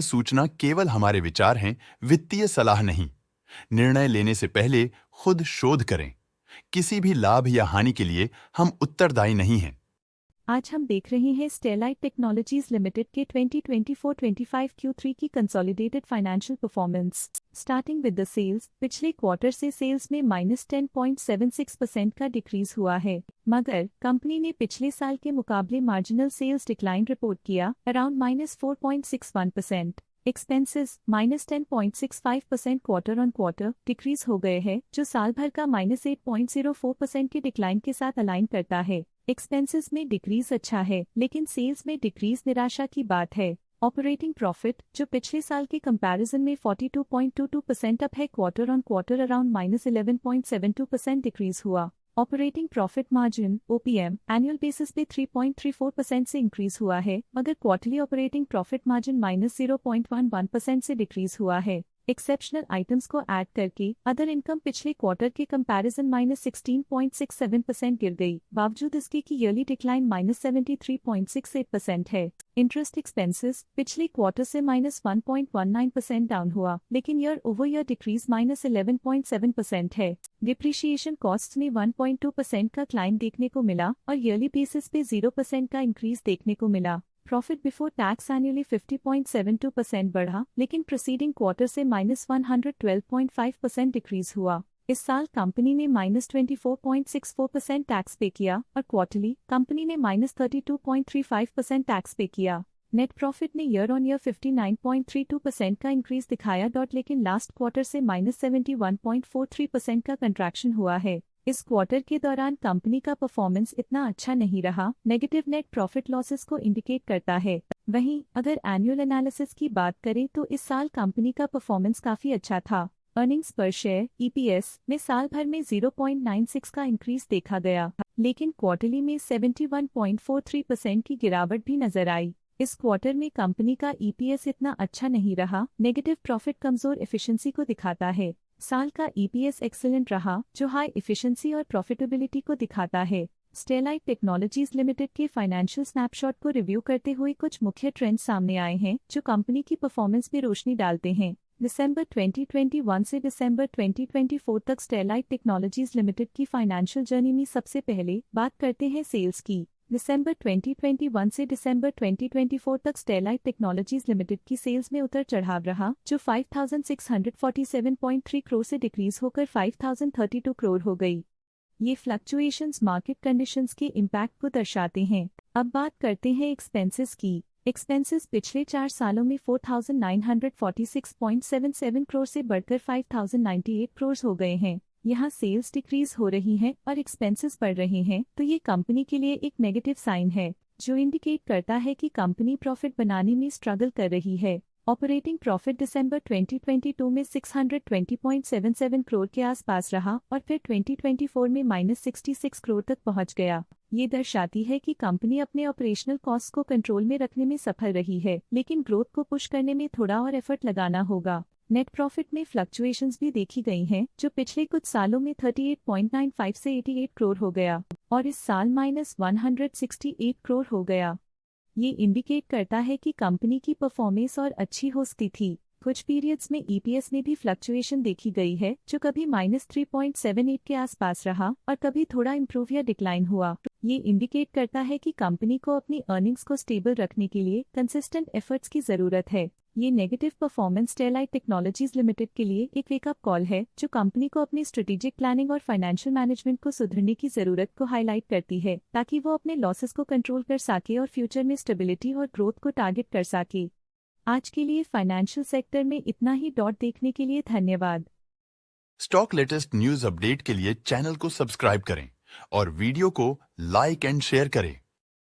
सूचना केवल हमारे विचार हैं, वित्तीय सलाह नहीं। निर्णय लेने से पहले खुद शोध करें। किसी भी लाभ या हानि के लिए हम उत्तरदायी नहीं हैं। आज हम देख रहे हैं स्टेलाइट टेक्नोलॉजीज लिमिटेड के 2024-25 Q3 की consolidated financial performance. Starting with the sales, पिछले क्वार्टर से सेल्स में -10.76% का डिक्रीज हुआ है, मगर कंपनी ने पिछले साल के मुकाबले मार्जिनल सेल्स डिक्लाइन रिपोर्ट किया, around -4.61%। Expenses -10.65% quarter on quarter decrease हो गए हैं, जो साल भर का -8.04% के डिक्लाइन के साथ अलाइन करता है। एक्सपेंसेस में डिक्रीज अच्छा है, लेकिन सेल्स में डिक्रीज निराशा की बात है। ऑपरेटिंग प्रॉफिट, जो पिछले साल के कंपैरिजन में 42.22% अप है, quarter on quarter around -11.72% decrease हुआ। Operating profit margin OPM annual basis पे 3.34% से इंक्रीज हुआ है, मगर क्वार्टरली ऑपरेटिंग प्रॉफिट मार्जिन -0.11% से डिक्रीज हुआ है। एक्सेप्शनल आइटम्स को ऐड करके अदर इनकम पिछले क्वार्टर के कंपैरिजन -16.67% गिर गई, बावजूद इसके कि ईयरली डिक्लाइन -73.68% है। इंटरेस्ट एक्सपेंसेस पिछले क्वार्टर से -1.19% डाउन हुआ, लेकिन ईयर ओवर ईयर डिक्रीज -11.7% है। डिप्रिशिएशन कॉस्ट में 1.2% का क्लाइम देखने को मिला और ईयरली बेसिस पे 0% का इंक्रीज देखने को मिला। प्रॉफिट बिफोर टैक्स एनुअली 50.72% बढ़ा, लेकिन प्रीसीडिंग क्वार्टर से -112.5% डिक्रीज हुआ। इस साल कंपनी ने -24.64% टैक्स पे किया और क्वार्टरली कंपनी ने -32.35% टैक्स पे किया। नेट प्रॉफिट ने ईयर ऑन ईयर 59.32% का इंक्रीज दिखाया, लेकिन लास्ट क्वार्टर से -71.43% का कंट्रैक्शन हुआ है। इस क्वार्टर के दौरान कंपनी का परफॉर्मेंस इतना अच्छा नहीं रहा, नेगेटिव नेट प्रॉफिट लॉसेस को इंडिकेट करता है। वहीं अगर एनुअल एनालिसिस की बात करें तो इस साल कंपनी का परफॉर्मेंस काफी अच्छा था। अर्निंग्स पर शेयर EPS में साल भर में 0.96 का इंक्रीज देखा गया, लेकिन क्वार्टरली में 71.43% की गिरावट भी नजर आई। इस क्वार्टर में कंपनी का EPS इतना अच्छा नहीं रहा, नेगेटिव प्रॉफिट कमजोर एफिशिएंसी को दिखाता है। साल का EPS एक्सीलेंट रहा, जो हाई एफिशिएंसी और प्रॉफिटेबिलिटी को दिखाता है। स्टेलाइट टेक्नोलॉजीज लिमिटेड के फाइनेंशियल स्नैपशॉट को रिव्यू करते हुए कुछ मुख्य ट्रेंड्स सामने आए हैं, जो कंपनी की परफॉर्मेंस में रोशनी डालते हैं। दिसंबर 2021 से दिसंबर 2024 तक स्टेलाइट टेक्नोलॉजीज लिमिटेड की फाइनेंशियल जर्नी में सबसे पहले बात करते हैं सेल्स की। दिसंबर 2021 से दिसंबर 2024 तक स्टेलाइट टेक्नोलॉजीज लिमिटेड की सेल्स में उतर चढ़ाव रहा, जो 5,647.3 करोड़ से डिक्रीज होकर 5,032 करोड़ हो गई। ये फ्लक्चुएशंस मार्केट कंडीशंस के इम्पैक्ट को दर्शाते हैं। अब बात करते हैं एक्सपेंसेस की। एक्सपेंसेस पिछले 4 सालों में 4,946.77 करोड़ से बढ़कर 5,098 करोड़ हो गए हैं। यहाँ सेल्स डिक्रीज हो रही हैं और एक्सपेंसेस बढ़ रहे हैं, तो ये कंपनी के लिए एक नेगेटिव साइन है, जो इंडिकेट करता है कि कंपनी प्रॉफिट बनाने में स्ट्रगल कर रही है। ऑपरेटिंग प्रॉफिट दिसंबर 2022 में 620.77 करोड़ के आसपास रहा और फिर 2024 में -66 करोड़ तक पहुंच गया। ये दर्शाती है कि कंपनी अपने ऑपरेशनल कॉस्ट को कंट्रोल में रखने में सफल रही है, लेकिन ग्रोथ को पुश करने में थोड़ा और एफर्ट लगाना होगा। नेट प्रॉफिट में फ्लक्चुएशंस भी देखी गई हैं, जो पिछले कुछ सालों में 38.95 से 88 करोड़ हो गया और इस साल -168 करोड़ हो गया। ये इंडिकेट करता है कि कंपनी की परफॉर्मेंस और अच्छी हो सकती थी। कुछ पीरियड्स में EPS में भी फ्लक्चुएशन देखी गई है, जो कभी -3.78 के आसपास रहा और कभी थोड़ा इम्प्रूव या डिक्लाइन हुआ। ये इंडिकेट करता है कि कंपनी को अपनी अर्निंग्स को स्टेबल रखने के लिए कंसिस्टेंट एफर्ट्स की जरूरत है। ये negative performance stellite technologies limited के लिए एक वेकअप कॉल है, जो कंपनी को अपनी स्ट्रेटेजिक प्लानिंग और फाइनेंशियल मैनेजमेंट को सुधरने की जरूरत को हाईलाइट करती है, ताकि वो अपने लॉसेस को कंट्रोल कर सके और फ्यूचर में स्टेबिलिटी और ग्रोथ को टारगेट कर सके। आज के लिए फाइनेंशियल सेक्टर में इतना ही। देखने के लिए धन्यवाद। स्टॉक लेटेस्ट न्यूज अपडेट के लिए चैनल को सब्सक्राइब करें और वीडियो को लाइक एंड शेयर करें।